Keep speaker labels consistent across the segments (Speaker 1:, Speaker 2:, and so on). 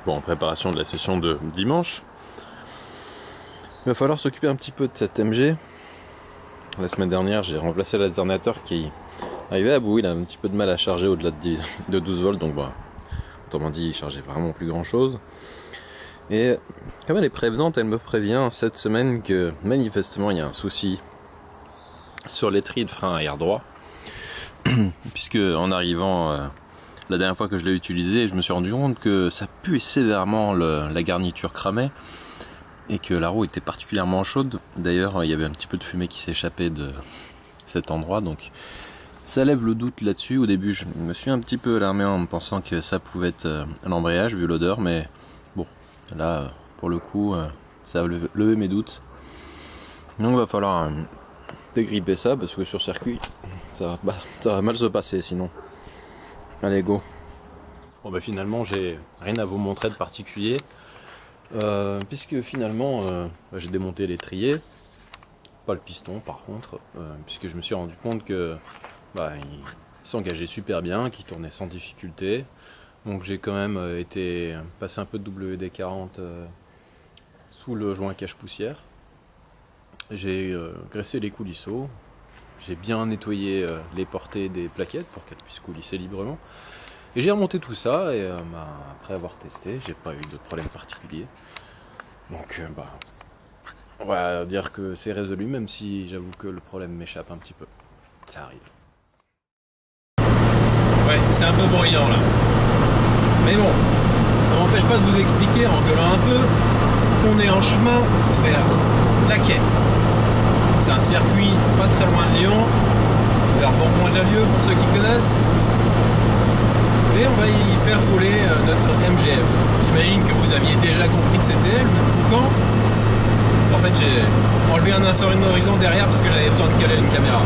Speaker 1: Bon, en préparation de la session de dimanche. Il va falloir s'occuper un petit peu de cette MG. La semaine dernière, j'ai remplacé l'alternateur qui arrivait à bout. Il a un petit peu de mal à charger au-delà de 12 volts. Donc, bah, autrement dit, il chargeait vraiment plus grand-chose. Et comme elle est prévenante, elle me prévient cette semaine que manifestement, il y a un souci sur l'étrie de frein arrière droit. Puisque en arrivant... la dernière fois que je l'ai utilisé, je me suis rendu compte que ça puait sévèrement la garniture cramée et que la roue était particulièrement chaude. D'ailleurs, il y avait un petit peu de fumée qui s'échappait de cet endroit, donc ça lève le doute là-dessus. Au début, je me suis un petit peu alarmé en me pensant que ça pouvait être l'embrayage vu l'odeur, mais bon, là, pour le coup, ça a levé mes doutes. Donc, il va falloir dégripper ça parce que sur circuit, ça va mal se passer sinon. Allez, go. Bon bah finalement j'ai rien à vous montrer de particulier puisque finalement j'ai démonté l'étrier, pas le piston par contre, puisque je me suis rendu compte que il s'engageait super bien, qu'il tournait sans difficulté. Donc j'ai quand même été passer un peu de WD-40 sous le joint cache-poussière. J'ai graissé les coulisseaux. J'ai bien nettoyé les portées des plaquettes pour qu'elles puissent coulisser librement. Et j'ai remonté tout ça et après avoir testé, j'ai pas eu de problème particulier. Donc on va dire que c'est résolu, même si j'avoue que le problème m'échappe un petit peu. Ça arrive. Ouais, c'est un peu bruyant là. Mais bon, ça m'empêche pas de vous expliquer en gueulant un peu qu'on est en chemin vers Laquais. C'est un circuit pas très loin de Lyon, vers Bourbon-Jallieu pour ceux qui connaissent. Et on va y faire rouler notre MGF. J'imagine que vous aviez déjà compris que c'était elle, vu le boucan. En fait, j'ai enlevé un insonorisant derrière parce que j'avais besoin de caler une caméra.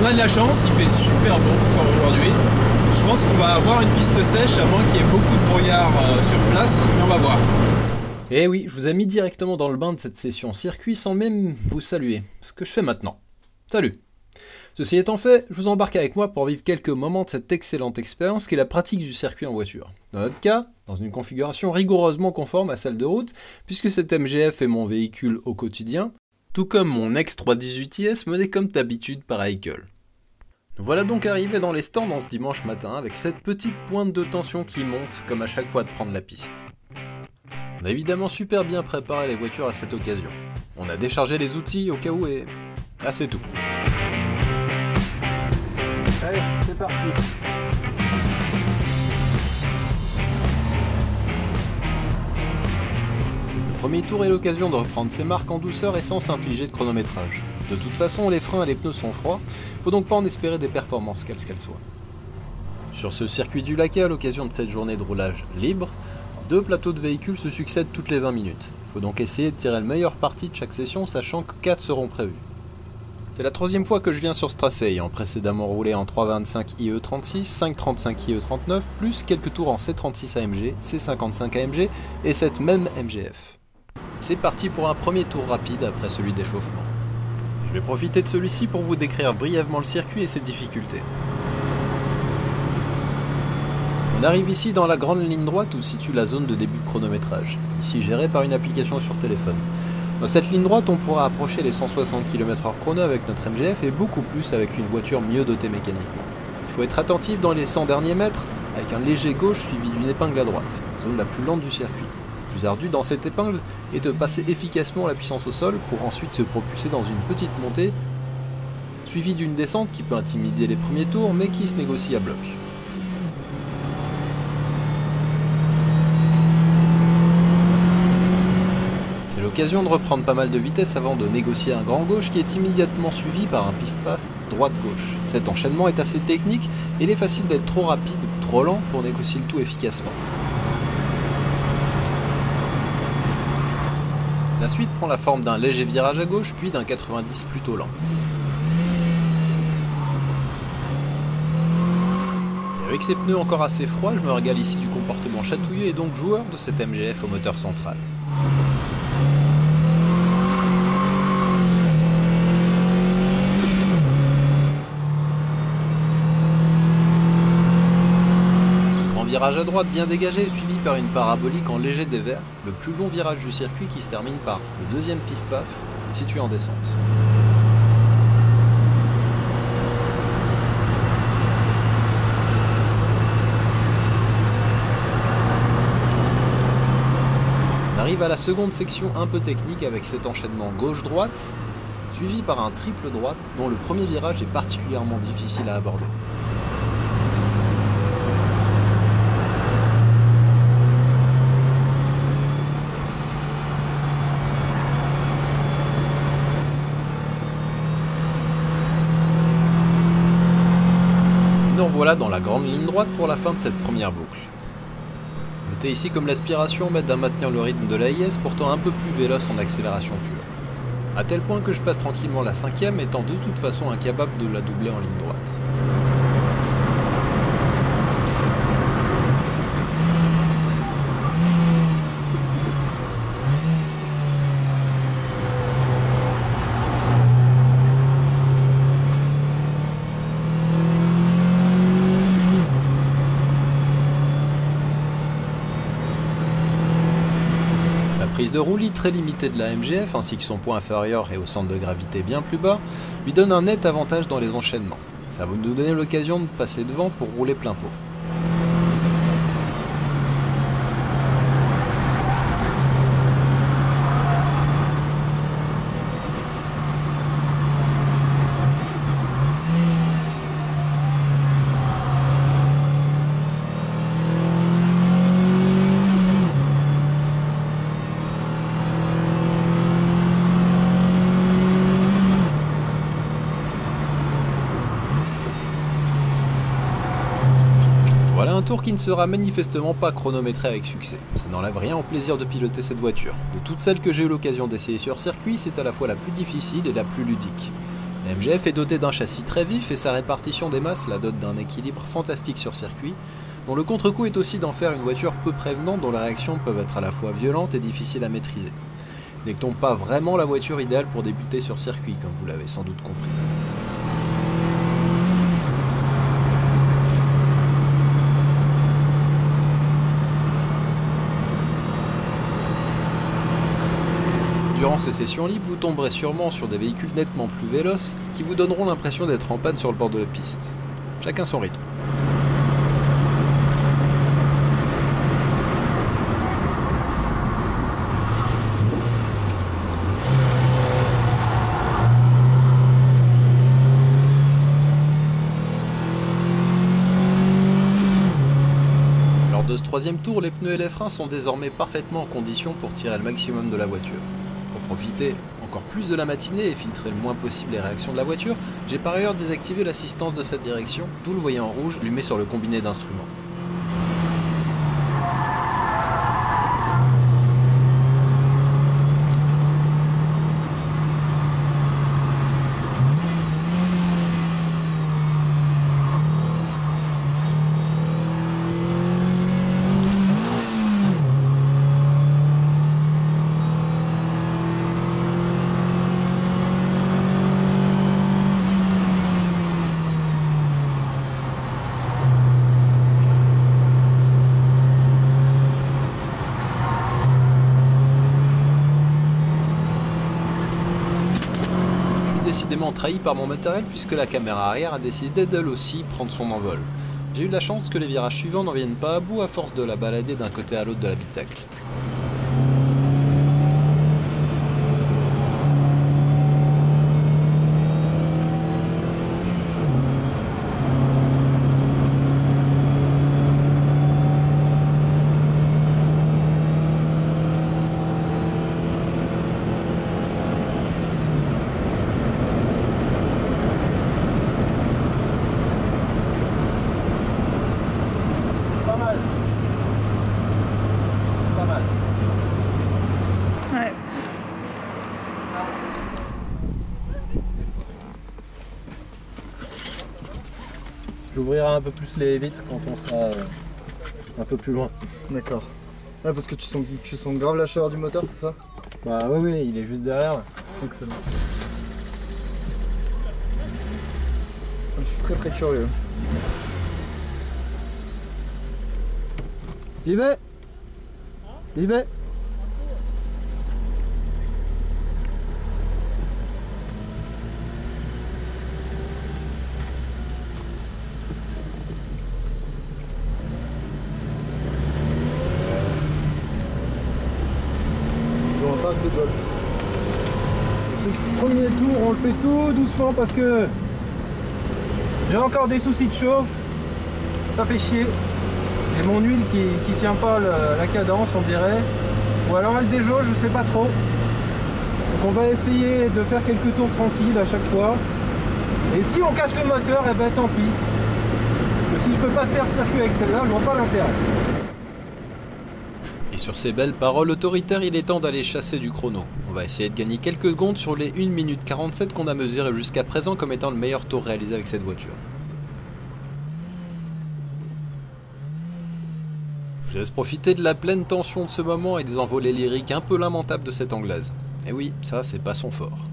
Speaker 1: On a de la chance, il fait super bon encore aujourd'hui. Je pense qu'on va avoir une piste sèche, à moins qu'il y ait beaucoup de brouillard sur place, mais on va voir.
Speaker 2: Eh oui, je vous ai mis directement dans le bain de cette session circuit sans même vous saluer, ce que je fais maintenant. Salut! Ceci étant fait, je vous embarque avec moi pour vivre quelques moments de cette excellente expérience qu'est la pratique du circuit en voiture. Dans notre cas, dans une configuration rigoureusement conforme à celle de route, puisque cette MGF est mon véhicule au quotidien, tout comme mon X318IS mené comme d'habitude par Haeckel. Nous voilà donc arrivés dans les stands en ce dimanche matin avec cette petite pointe de tension qui monte comme à chaque fois de prendre la piste. On a évidemment super bien préparé les voitures à cette occasion. On a déchargé les outils au cas où et... ah, c'est tout.
Speaker 1: Allez, c'est parti.
Speaker 2: Le premier tour est l'occasion de reprendre ses marques en douceur et sans s'infliger de chronométrage. De toute façon, les freins et les pneus sont froids, faut donc pas en espérer des performances quelles qu'elles soient. Sur ce circuit du Laquais, à l'occasion de cette journée de roulage libre, 2 plateaux de véhicules se succèdent toutes les 20 minutes. Il faut donc essayer de tirer le meilleur parti de chaque session, sachant que 4 seront prévus. C'est la 3e fois que je viens sur ce tracé, ayant précédemment roulé en 325 IE36, 535 IE39, plus quelques tours en C36 AMG, C55 AMG et cette même MGF. C'est parti pour un premier tour rapide après celui d'échauffement. Je vais profiter de celui-ci pour vous décrire brièvement le circuit et ses difficultés. On arrive ici dans la grande ligne droite où se situe la zone de début de chronométrage, ici gérée par une application sur téléphone. Dans cette ligne droite, on pourra approcher les 160 km/h chrono avec notre MGF et beaucoup plus avec une voiture mieux dotée mécaniquement. Il faut être attentif dans les 100 derniers mètres avec un léger gauche suivi d'une épingle à droite, zone la plus lente du circuit. Le plus ardu dans cette épingle est de passer efficacement la puissance au sol pour ensuite se propulser dans une petite montée, suivie d'une descente qui peut intimider les premiers tours mais qui se négocie à bloc. L'occasion de reprendre pas mal de vitesse avant de négocier un grand gauche qui est immédiatement suivi par un pif-paf droite-gauche. Cet enchaînement est assez technique et il est facile d'être trop rapide ou trop lent pour négocier le tout efficacement. La suite prend la forme d'un léger virage à gauche puis d'un 90 plutôt lent. Et avec ses pneus encore assez froids, je me régale ici du comportement chatouilleux et donc joueur de cette MGF au moteur central. virage à droite bien dégagé est suivi par une parabolique en léger dévers, le plus long virage du circuit qui se termine par le deuxième pif-paf, situé en descente. On arrive à la seconde section un peu technique avec cet enchaînement gauche-droite, suivi par un triple droite dont le premier virage est particulièrement difficile à aborder. Nous voilà dans la grande ligne droite pour la fin de cette première boucle. Notez ici comme l'aspiration m'aide à maintenir le rythme de la IS, pourtant un peu plus véloce en accélération pure. À tel point que je passe tranquillement la 5ème, étant de toute façon incapable de la doubler en ligne droite. La prise de roulis très limitée de la MGF ainsi que son poids inférieur et au centre de gravité bien plus bas lui donne un net avantage dans les enchaînements. Ça va nous donner l'occasion de passer devant pour rouler plein pot. Voilà un tour qui ne sera manifestement pas chronométré avec succès. Ça n'enlève rien au plaisir de piloter cette voiture. De toutes celles que j'ai eu l'occasion d'essayer sur circuit, c'est à la fois la plus difficile et la plus ludique. La MGF est dotée d'un châssis très vif et sa répartition des masses la dote d'un équilibre fantastique sur circuit, dont le contre-coup est aussi d'en faire une voiture peu prévenante dont les réactions peuvent être à la fois violentes et difficiles à maîtriser. Ce n'est donc pas vraiment la voiture idéale pour débuter sur circuit, comme vous l'avez sans doute compris. Durant ces sessions libres, vous tomberez sûrement sur des véhicules nettement plus véloces qui vous donneront l'impression d'être en panne sur le bord de la piste. Chacun son rythme. Lors de ce troisième tour, les pneus et les freins sont désormais parfaitement en condition pour tirer le maximum de la voiture. Pour profiter encore plus de la matinée et filtrer le moins possible les réactions de la voiture, j'ai par ailleurs désactivé l'assistance de cette direction, d'où le voyant rouge allumé sur le combiné d'instruments. Décidément trahi par mon matériel puisque la caméra arrière a décidé d'elle aussi prendre son envol. J'ai eu de la chance que les virages suivants n'en viennent pas à bout à force de la balader d'un côté à l'autre de l'habitacle.
Speaker 3: Ouais.
Speaker 4: J'ouvrirai un peu plus les vitres quand on sera un peu plus loin.
Speaker 5: D'accord. Ah, parce que tu sens grave la chaleur du moteur, c'est ça?
Speaker 4: Bah oui, il est juste derrière.
Speaker 5: Excellent. Je suis très curieux.
Speaker 4: J'y vais. J'y vais.
Speaker 5: Ils ont un pack de golf.
Speaker 4: Ce premier tour, on le fait tout doucement parce que j'ai encore des soucis de chauffe. Ça fait chier. J'ai mon huile qui tient pas la cadence, on dirait. Ou alors elle déjauge, je sais pas trop. Donc on va essayer de faire quelques tours tranquilles à chaque fois. Et si on casse le moteur, eh ben tant pis. Parce que si je peux pas faire de circuit avec celle-là, je vois pas l'intérêt.
Speaker 2: Et sur ces belles paroles autoritaires, il est temps d'aller chasser du chrono. On va essayer de gagner quelques secondes sur les 1 minute 47 qu'on a mesuré jusqu'à présent comme étant le meilleur tour réalisé avec cette voiture. Je laisse profiter de la pleine tension de ce moment et des envolées lyriques un peu lamentables de cette anglaise. Et oui, ça c'est pas son fort.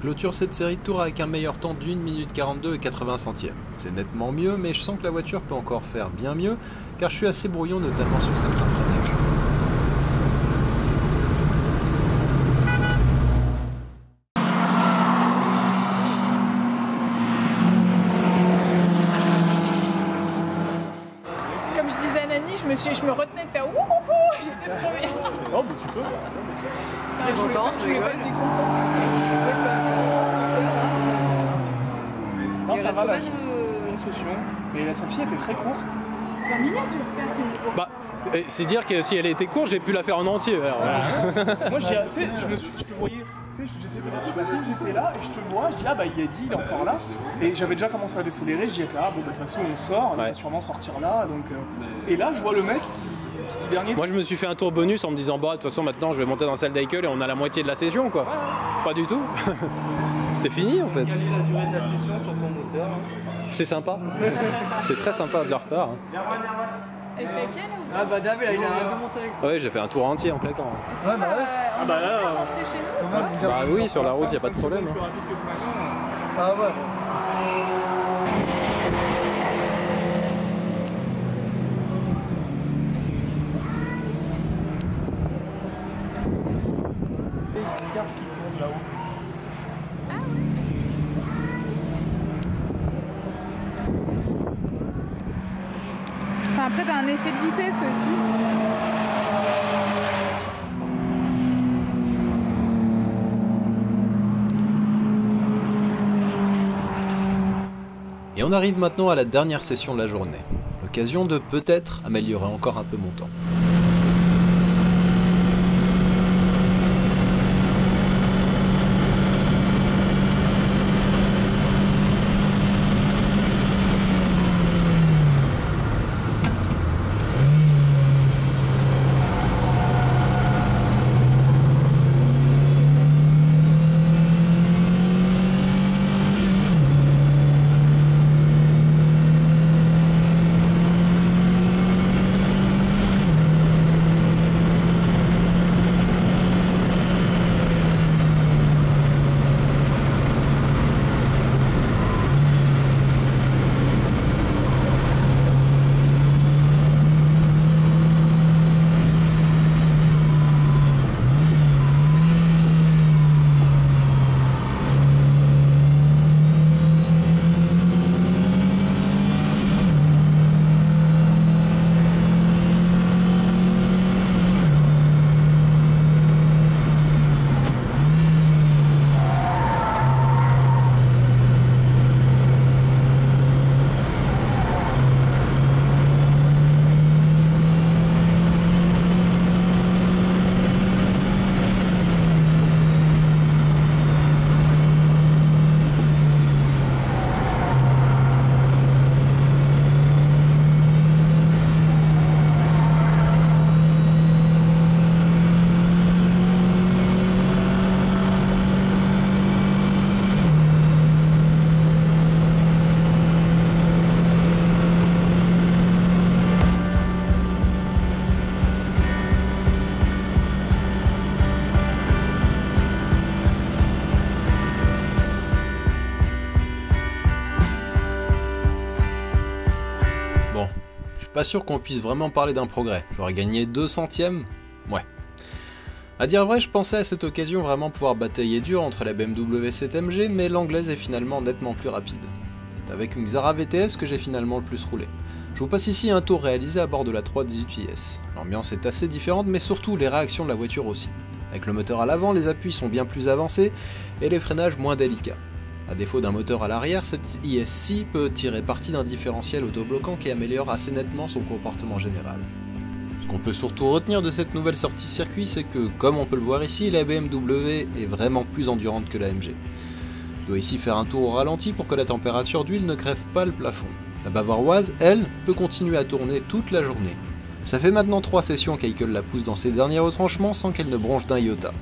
Speaker 2: Clôture cette série de tours avec un meilleur temps d'1 minute 42 et 80 centièmes. C'est nettement mieux, mais je sens que la voiture peut encore faire bien mieux, car je suis assez brouillon notamment sur certains freinages.
Speaker 3: Comme je disais à Nani, je me retenais de faire wouhouhou, j'étais trop bien.
Speaker 6: Non, mais tu peux.
Speaker 3: Je voulais pas me déconcentrer.
Speaker 6: Non, ça va, la session. Mais la sortie était très courte.
Speaker 3: 20 minutes, j'espère que...
Speaker 2: Bah, c'est dire que si elle était courte, j'ai pu la faire en entier. Alors,
Speaker 6: Moi, tu sais, je te voyais, tu sais, j'essaie de te battre, j'étais là et je te vois, je dis, ah bah il a dit, il est encore là. Et j'avais déjà commencé à décélérer, je dis, ah bon, bah, de toute façon, on sort, on va sûrement sortir là. Donc, et là, je vois le mec qui dit dernier.
Speaker 2: moi, je me suis fait un tour bonus en me disant, bah, de toute façon, maintenant, je vais monter dans la salle d'Eichel et on a la moitié de la session, quoi. Pas du tout. C'était fini, en fait.
Speaker 4: Caler la durée de la session sur ton moteur.
Speaker 2: C'est sympa. C'est très sympa de leur part. Hein.
Speaker 3: Avec laquelle
Speaker 7: Ah bah Dave, il a un de monter avec toi.
Speaker 2: Ouais, j'ai fait un tour entier en claquant.
Speaker 3: Est-ce
Speaker 5: Ouais, bah ouais.
Speaker 3: on
Speaker 6: bah là,
Speaker 3: peut rentrer chez nous
Speaker 5: Quand même,
Speaker 2: Bah oui, sur la route, il n'y a pas de problème.
Speaker 6: Plus
Speaker 2: Hein.
Speaker 6: rapide que ce matin.
Speaker 5: Ah ouais.
Speaker 6: Une carte qui tourne là-haut.
Speaker 3: Enfin, après, t'as un effet de vitesse aussi.
Speaker 2: Et on arrive maintenant à la dernière session de la journée. L'occasion de peut-être améliorer encore un peu mon temps. Pas sûr qu'on puisse vraiment parler d'un progrès. J'aurais gagné 2 centièmes. Ouais. À dire vrai, je pensais à cette occasion vraiment pouvoir batailler dur entre la BMW 7MG, mais l'anglaise est finalement nettement plus rapide. C'est avec une Xara VTS que j'ai finalement le plus roulé. Je vous passe ici un tour réalisé à bord de la 318IS. L'ambiance est assez différente, mais surtout les réactions de la voiture aussi. Avec le moteur à l'avant, les appuis sont bien plus avancés et les freinages moins délicats. A défaut d'un moteur à l'arrière, cette IS6 peut tirer parti d'un différentiel autobloquant qui améliore assez nettement son comportement général. Ce qu'on peut surtout retenir de cette nouvelle sortie circuit, c'est que, comme on peut le voir ici, la BMW est vraiment plus endurante que la MG. Je dois ici faire un tour au ralenti pour que la température d'huile ne crève pas le plafond. La bavaroise, elle, peut continuer à tourner toute la journée. Ça fait maintenant 3 sessions qu'Eichel la pousse dans ses derniers retranchements sans qu'elle ne bronche d'un iota.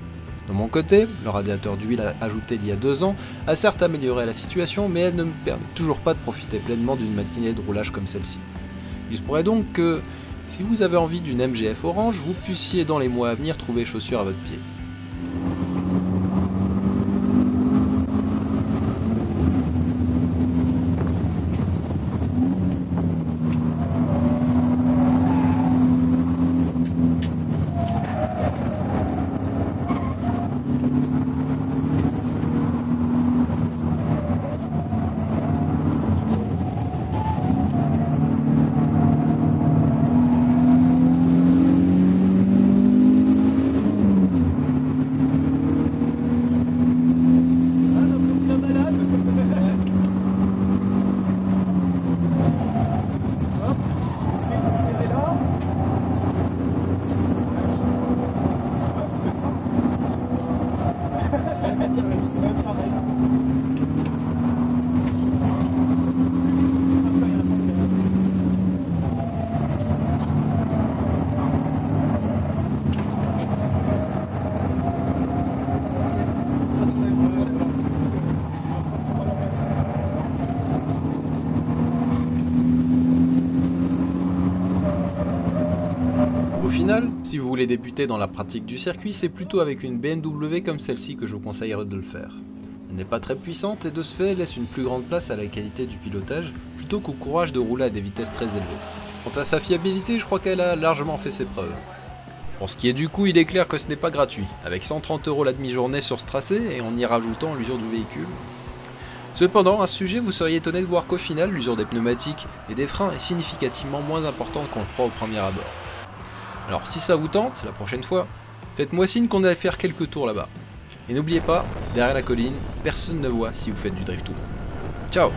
Speaker 2: De mon côté, le radiateur d'huile ajouté il y a 2 ans a certes amélioré la situation, mais elle ne me permet toujours pas de profiter pleinement d'une matinée de roulage comme celle-ci. Il se pourrait donc que, si vous avez envie d'une MGF orange, vous puissiez dans les mois à venir trouver chaussures à votre pied. Si vous voulez débuter dans la pratique du circuit, c'est plutôt avec une BMW comme celle-ci que je vous conseillerais de le faire. Elle n'est pas très puissante et de ce fait laisse une plus grande place à la qualité du pilotage plutôt qu'au courage de rouler à des vitesses très élevées. Quant à sa fiabilité, je crois qu'elle a largement fait ses preuves. Pour ce qui est du coût, il est clair que ce n'est pas gratuit, avec 130 € la demi-journée sur ce tracé et en y rajoutant l'usure du véhicule. Cependant, à ce sujet, vous seriez étonné de voir qu'au final, l'usure des pneumatiques et des freins est significativement moins importante qu'on le croit au premier abord. Alors si ça vous tente, la prochaine fois, faites-moi signe qu'on aille faire quelques tours là-bas. Et n'oubliez pas, derrière la colline, personne ne voit si vous faites du drift ou non. Ciao!